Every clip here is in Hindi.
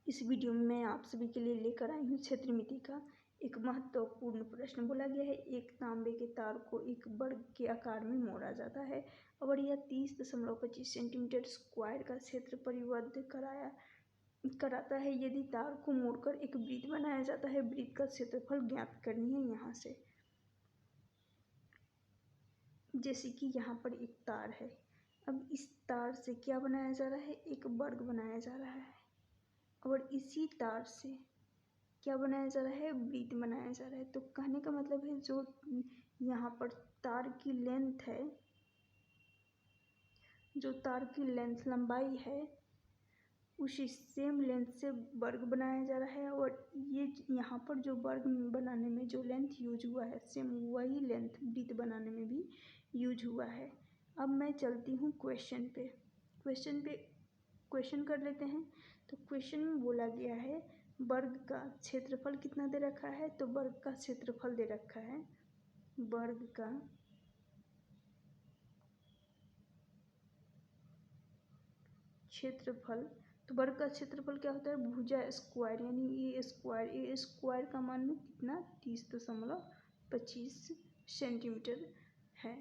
इस वीडियो में मैं आप सभी के लिए लेकर आई हूँ क्षेत्रमिति का एक महत्वपूर्ण प्रश्न। बोला गया है एक तांबे के तार को एक वर्ग के आकार में मोड़ा जाता है और यह 30.25 सेंटीमीटर स्क्वायर का क्षेत्र परिबद्ध कराता है। यदि तार को मोड़कर एक वृत्त बनाया जाता है, वृत्त का क्षेत्रफल ज्ञात करनी है। यहाँ से जैसे कि यहाँ पर एक तार है, अब इस तार से क्या बनाया जा रहा है, एक वर्ग बनाया जा रहा है और इसी तार से क्या बनाया जा रहा है, वृत्त बनाया जा रहा है। तो कहने का मतलब है जो यहाँ पर तार की लेंथ है, जो तार की लेंथ लंबाई है, उसी सेम लेंथ से वर्ग बनाया जा रहा है और ये यहाँ पर जो वर्ग बनाने में जो लेंथ यूज हुआ है, सेम वही लेंथ वृत्त बनाने में भी यूज हुआ है। अब मैं चलती हूँ क्वेश्चन पे क्वेश्चन कर लेते हैं। तो क्वेश्चन में बोला गया है वर्ग का क्षेत्रफल कितना दे रखा है, तो वर्ग का क्षेत्रफल दे रखा है, वर्ग का क्षेत्रफल। तो वर्ग का क्षेत्रफल क्या होता है, भुजा स्क्वायर, यानी ए स्क्वायर का मान कितना 30.25 सेंटीमीटर है।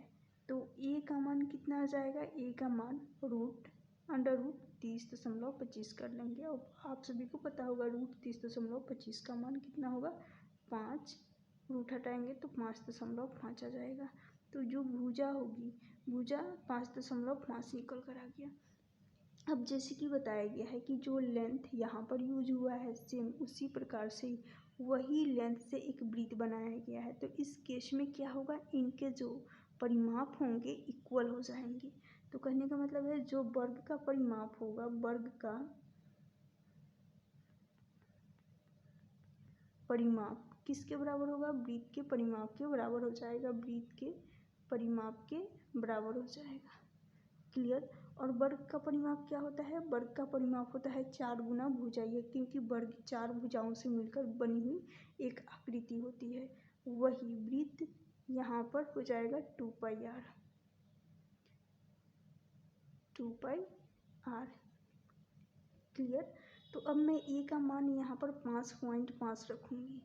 तो ए का मान कितना आ जाएगा, ए का मान अंडर रूट 30.25 कर लेंगे। और आप सभी को पता होगा रूट 30.25 का मान कितना होगा, 5। रूट हटाएंगे तो 5.5 आ जाएगा। तो जो भुजा होगी, भुजा 5.5 निकल कर आ गया। अब जैसे कि बताया गया है कि जो लेंथ यहाँ पर यूज हुआ है, सेम उसी प्रकार से वही लेंथ से एक वृत्त बनाया गया है। तो इस केस में क्या होगा, इनके जो परिमाप होंगे इक्वल हो जाएंगे। तो कहने का मतलब है जो वर्ग का परिमाप होगा, वर्ग का परिमाप किसके बराबर होगा, वृत्त के परिमाप के बराबर हो जाएगा, वृत्त के परिमाप के बराबर हो जाएगा। क्लियर। और वर्ग का परिमाप क्या होता है, वर्ग का परिमाप होता है 4 गुना भुजा, क्योंकि वर्ग 4 भुजाओं से मिलकर बनी हुई एक आकृति होती है। वही वृत्त यहाँ पर हो जाएगा 2πr। क्लियर। तो अब मैं ए का मान यहाँ पर 5.5 रखूँगी।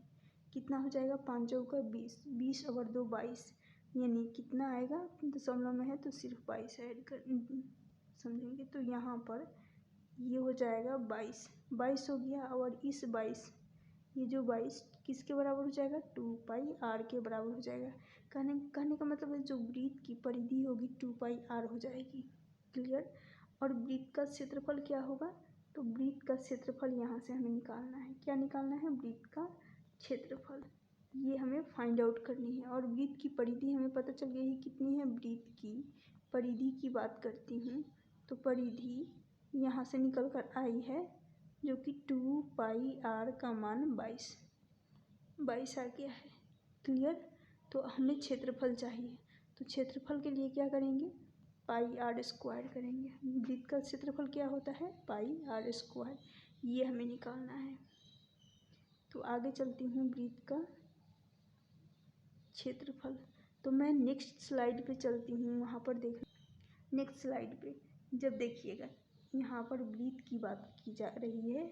कितना हो जाएगा, 5 चौका 20, 20 और 2 22, यानी कितना आएगा, दशमलव में है तो सिर्फ 22 ऐड कर समझेंगे। तो यहाँ पर ये हो जाएगा 22 हो गया। और इस 22, ये जो 22 किसके बराबर हो जाएगा, 2πr के बराबर हो जाएगा। कहने का मतलब है जो वृत्त की परिधि होगी 2πr हो जाएगी। क्लियर। और वृत्त का क्षेत्रफल क्या होगा, तो वृत्त का क्षेत्रफल यहाँ से हमें निकालना है। क्या निकालना है, वृत्त का क्षेत्रफल, ये हमें फाइंड आउट करनी है। और वृत्त की परिधि हमें पता चल गई है कितनी है, वृत्त की परिधि की बात करती हूँ तो परिधि यहाँ से निकल कर आई है जो कि 2πr का मान 22 आ गया है। क्लियर। तो हमें क्षेत्रफल चाहिए, तो क्षेत्रफल के लिए क्या करेंगे, πr² करेंगे। वृत्त का क्षेत्रफल क्या होता है, πr², ये हमें निकालना है। तो आगे चलती हूँ, वृत्त का क्षेत्रफल। तो मैं नेक्स्ट स्लाइड पे चलती हूँ, वहाँ पर देख नेक्स्ट स्लाइड पे जब देखिएगा यहाँ पर वृत्त की बात की जा रही है।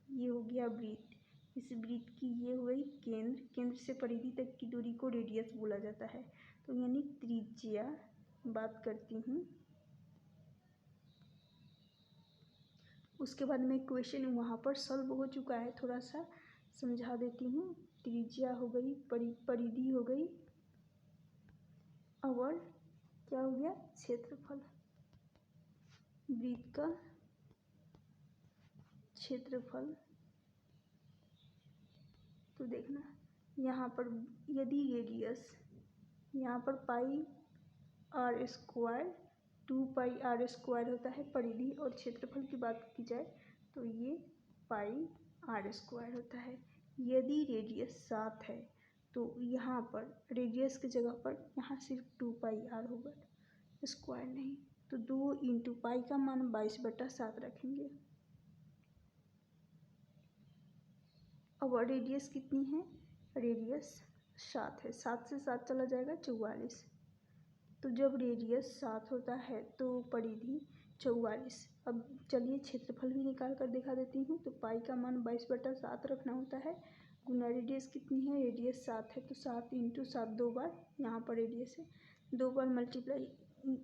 ये हो गया वृत्त, इस वृत्त की ये हो गई केंद्र से परिधि तक की दूरी को रेडियस बोला जाता है। तो यानी त्रिज्या बात करती हूँ। उसके बाद में क्वेश्चन वहाँ पर सॉल्व हो चुका है, थोड़ा सा समझा देती हूँ। त्रिज्या हो गई, परिधि हो गई, और क्या हो गया, क्षेत्रफल, वृत्त का क्षेत्रफल। तो देखना यहाँ पर यदि रेडियस यहाँ पर πr², 2πr² होता है परिधि, और क्षेत्रफल की बात की जाए तो ये πr² होता है। यदि रेडियस 7 है तो यहाँ पर रेडियस की जगह पर यहाँ सिर्फ 2πr होगा, स्क्वायर नहीं। तो 2 × π का मान 22/7 रखेंगे। अब रेडियस कितनी है, रेडियस 7 है, 7 से 7 चला जाएगा 44। तो जब रेडियस 7 होता है तो परिधि 44। अब चलिए क्षेत्रफल भी निकाल कर दिखा देती हूँ। तो पाई का मान 22/7 रखना होता है, गुना रेडियस कितनी है, रेडियस 7 है, तो 7 × 7 2 बार, यहाँ पर रेडियस है 2 बार मल्टीप्लाई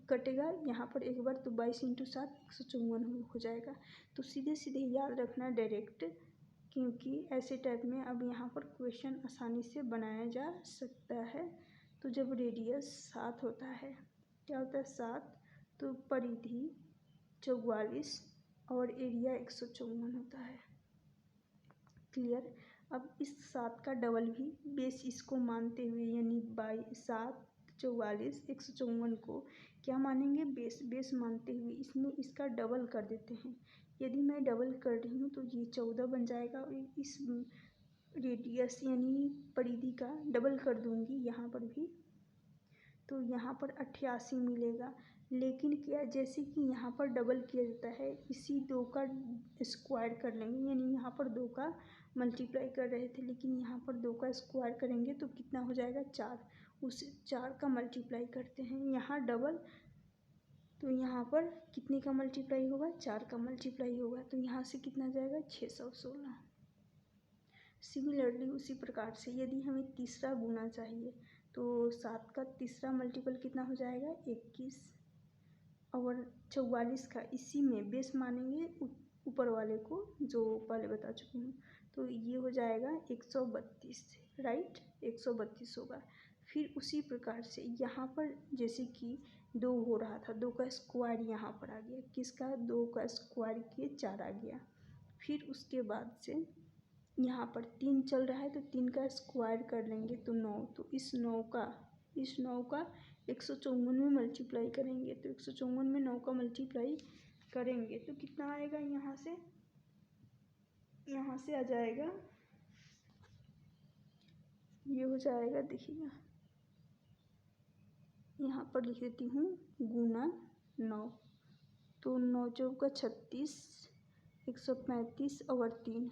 कटेगा, यहाँ पर एक बार, तो 22 × 7 154 हो जाएगा। तो सीधे सीधे याद रखना डायरेक्ट, क्योंकि ऐसे टाइप में अब यहाँ पर क्वेश्चन आसानी से बनाया जा सकता है। तो जब रेडियस 7 होता है, क्या होता है 7, तो परिधि 44 और एरिया 154 होता है। क्लियर। अब इस 7 का डबल भी बेस इसको मानते हुए, यानी 7 44 154 को क्या मानेंगे, बेस मानते हुए इसमें इसका डबल कर देते हैं। यदि मैं डबल कर रही हूँ तो ये 14 बन जाएगा, और इस रेडियस यानी परिधि का डबल कर दूंगी यहाँ पर भी, तो यहाँ पर 88 मिलेगा। लेकिन क्या, जैसे कि यहाँ पर डबल किया जाता है, इसी 2 का स्क्वायर कर लेंगे, यानी यहाँ पर 2 का मल्टीप्लाई कर रहे थे, लेकिन यहाँ पर 2 का स्क्वायर करेंगे तो कितना हो जाएगा 4, उस 4 का मल्टीप्लाई करते हैं, यहाँ डबल, तो यहाँ पर कितने का मल्टीप्लाई होगा, 4 का मल्टीप्लाई होगा, तो यहाँ से कितना जाएगा 616। सिमिलरली उसी प्रकार से यदि हमें तीसरा गुना चाहिए, तो 7 का तीसरा मल्टीपल कितना हो जाएगा 21, और 44 का इसी में बेस मानेंगे ऊपर वाले को, जो पहले बता चुकी हूँ, तो ये हो जाएगा 132, राइट, 132 होगा। फिर उसी प्रकार से यहाँ पर जैसे कि 2 हो रहा था, 2 का स्क्वायर यहाँ पर आ गया, किसका, 2 का स्क्वायर किए 4 आ गया। फिर उसके बाद से यहाँ पर 3 चल रहा है, तो 3 का स्क्वायर कर लेंगे तो 9, तो इस 9 का 154 में मल्टीप्लाई करेंगे, तो 154 में 9 का मल्टीप्लाई करेंगे तो कितना आएगा, यहाँ से आ जाएगा, ये हो जाएगा, देखिएगा यहाँ पर लिख देती हूँ गुना 9, तो 9 चौका 36, 135 और 3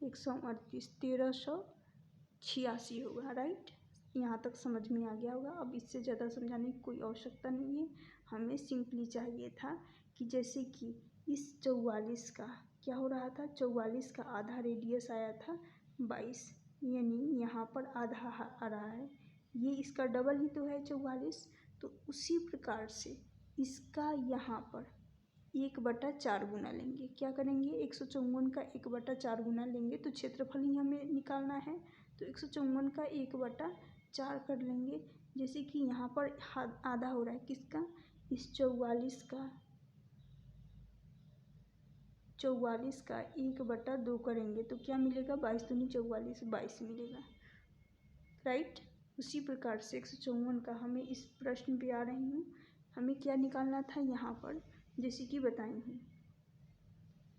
138, 1386 होगा, राइट। यहाँ तक समझ में आ गया होगा। अब इससे ज़्यादा समझाने की कोई आवश्यकता नहीं है, हमें सिंपली चाहिए था कि जैसे कि इस 44 का क्या हो रहा था, 44 का आधा रेडियस आया था 22, यानी यहाँ पर आधा आ रहा है, ये इसका डबल ही तो है 44, तो उसी प्रकार से इसका यहाँ पर 1/4 गुना लेंगे, क्या करेंगे, 154 का 1/4 गुना लेंगे, तो क्षेत्रफल ही हमें निकालना है, तो 154 का 1/4 कर लेंगे। जैसे कि यहाँ पर आधा हो रहा है किसका, इस 44 का 1/2 करेंगे तो क्या मिलेगा, 22 दूनी 44, 22 मिलेगा, राइट। उसी प्रकार से 154 का, हमें इस प्रश्न पे आ रही हूँ, हमें क्या निकालना था यहाँ पर, जैसे कि बताई हूँ,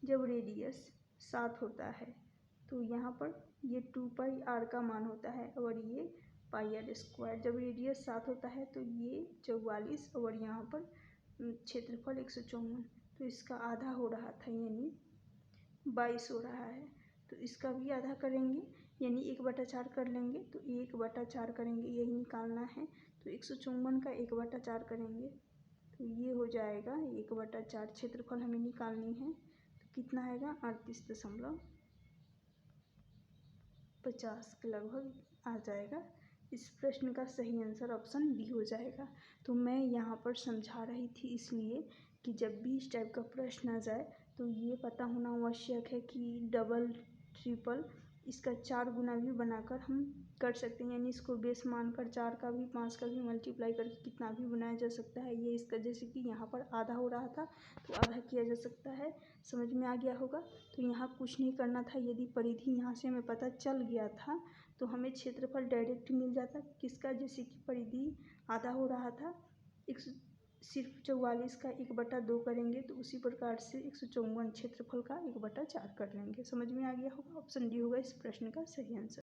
जब रेडियस 7 होता है तो यहाँ पर ये 2πr का मान होता है, और ये πr²। जब रेडियस 7 होता है तो ये 44, और यहाँ पर क्षेत्रफल 154, तो इसका आधा हो रहा था, यानी 22 हो रहा है, तो इसका भी आधा करेंगे, यानी 1/4 कर लेंगे, तो 1/4 करेंगे, यही निकालना है, तो 154 का 1/4 करेंगे, तो ये हो जाएगा 1/4, क्षेत्रफल हमें निकालनी है, तो कितना आएगा 38.50 के लगभग आ जाएगा। इस प्रश्न का सही आंसर ऑप्शन बी हो जाएगा। तो मैं यहाँ पर समझा रही थी इसलिए कि जब भी इस टाइप का प्रश्न आ जाए तो ये पता होना आवश्यक है कि डबल, ट्रिपल, इसका 4 गुना भी बनाकर हम कर सकते हैं, यानी इसको बेस मानकर 4 का भी 5 का भी मल्टीप्लाई करके कितना भी बनाया जा सकता है। ये इसका जैसे कि यहाँ पर आधा हो रहा था तो आधा किया जा सकता है, समझ में आ गया होगा। तो यहाँ कुछ नहीं करना था, यदि परिधि यहाँ से हमें पता चल गया था तो हमें क्षेत्रफल डायरेक्ट मिल जाता, किसका, जैसे कि परिधि आधा हो रहा था, सिर्फ 44 का 1/2 करेंगे, तो उसी प्रकार से 154 क्षेत्रफल का 1/4 कर लेंगे। समझ में आ गया होगा, ऑप्शन डी होगा इस प्रश्न का सही आंसर।